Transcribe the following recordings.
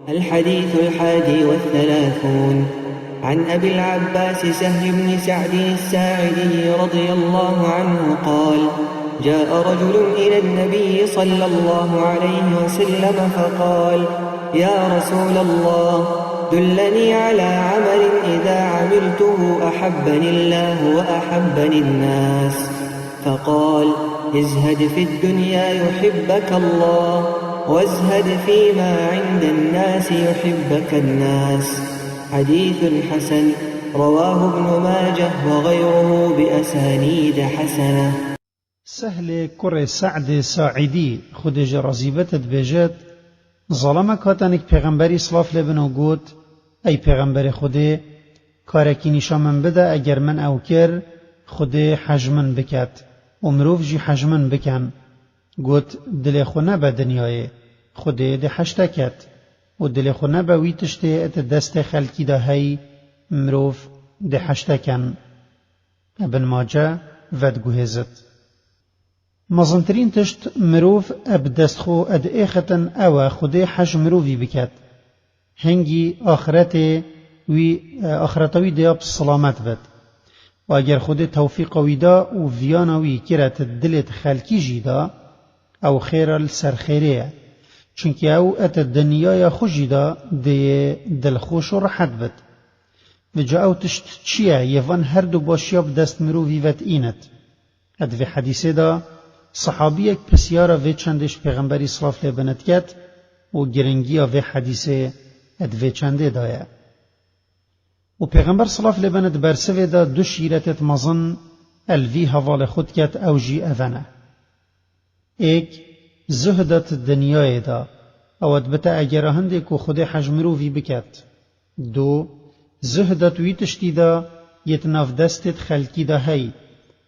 الحديث 31 عن أبي العباس سهل بن سعد الساعدي رضي الله عنه قال: جاء رجل إلى النبي صلى الله عليه وسلم فقال: يا رسول الله، دلني على عمل إذا عملته أحبني الله وأحبني الناس. فقال: ازهد في الدنيا يحبك الله، وازهد فيما عند الناس يحبك الناس. حديث حسن، رواه ابن ماجه وغيره بأسانيد حسنة. سهل كر سعد ساعدي خودج رزيبت بجد ظلمك هاتنك پیغمبری صلاف لبنو گوت: ای پیغمبر خوده، کارکی نشامن بده اگر من او کر خوده حجمن بکت و مروف جی حجمن بکن. گوت: دل خونه به دنیای خوده ده حشتکت و دل خونه به ویتشته ات دست خلکی ده هی مروف ده حشتکن. ابن ماجه ود گوهزت. مزنترین تشت مروف اب دستخو اد ایختن او خوده حج مروفی بکت. هنگی آخرتوی دیاب سلامت بد. و اگر خود توفیق ویدا و ویانوی کرت دلت خلکی جیدا او خیر السرخیره، چونکه او ات دنیای خوشیدا دی دلخوش و راحت بد. و جا او تشت چیه یوان هر دو باشیاب دست مروفی وت اینت. اد وی حدیثه دا صحابی اک پسیارا وی چندش پیغمبری صلاف لبنت کت و گرنگی وی حدیثه اد وی چنده دایا. و پیغمبر صلاف لبنت برسوه دا دو شیرتت مزن الوی حوال خود کت او جی اوانه. ایک زهدت دنیای دا اوت بتا اگر هنده کو خود حجمرو وی بکت. دو زهدت وی تشتی دا یتناف دستت خلکی دا هی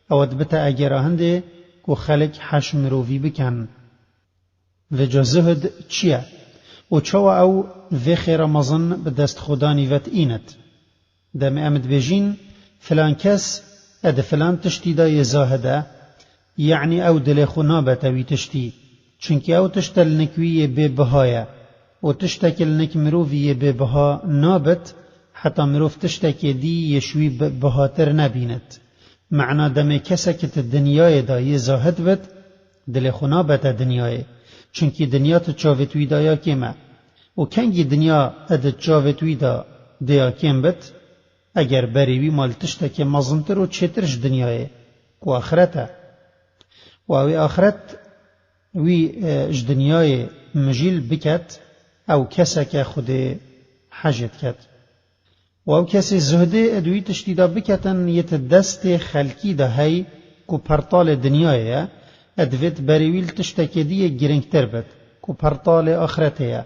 اوت بتا اگر هنده کو خلق حجمرو وی بکن. و جا زهد چیه؟ و چوا او وی خیر مزن به دست خودانی وت اینت. دم امد بجین فلان کس اد فلان تشتی دا یزاهده، یعنی او دل خنابت وی تشتی، چونکه او تشتل نکوی بی بهایه و تشتکل نک مروفی بی بها نابت حتی مروف تشتکی دی یشوی بهاتر نبیند. معنا دم کسکت دنیای دا یزاهد بد دل خنابت دنیای، چونکه دنیا تچاوتوی دا یا کمه و کنگی دنیا اد تچاوتوی دا دیا کم بد اگر بریوی مال تشتکی مزنتر و چترش دنیای و آخرته. و اوی آخرت وی اج دنیای مجیل بکت او کسک خود حجت کت. و او کسی زهده ادوی تشتیدا بکتن یت دست خلکی ده هی کو پرطال دنیای ادویت بریویل تشتکی دیه گرنگتر بد کو پرطال آخرته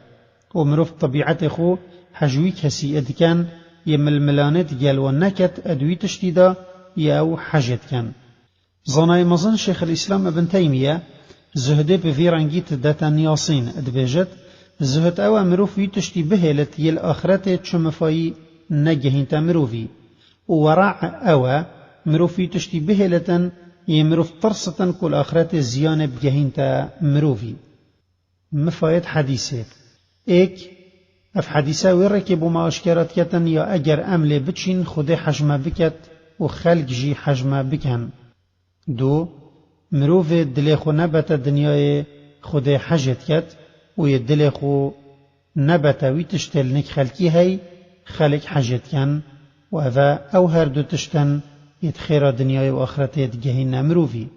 و مروف طبیعت خو حجوی کسی ادکن یململانت گل و نکت ادوی تشتیدا یا او حجت کن. زنای مزن شیخ الاسلام ابن تیمیه زهده به ویرانگیت دتن یاسین ادبیجت: زهد او مروفی تشتی بهلت یل آخرت چمفایی نگهین تمروفی و ورع او مروفی تشتی بهلتن یمروف ترستن کل آخرت زیان بگهین تمروفی. مفاید حدیثه ایک اف حدیثه ویرکی بوما اشکرات کتن یا اگر عمل بچین خود حجمه بکت و خلق جی حجمه بکن. دو مروف دل خو نبت دنیای خود حجت کت و ی دل خو نبت وی تشتل نک خلکی هی خلق حجت کن و او هر دو تشتن یت خیر دنیای و آخرت یت گهین مروفی.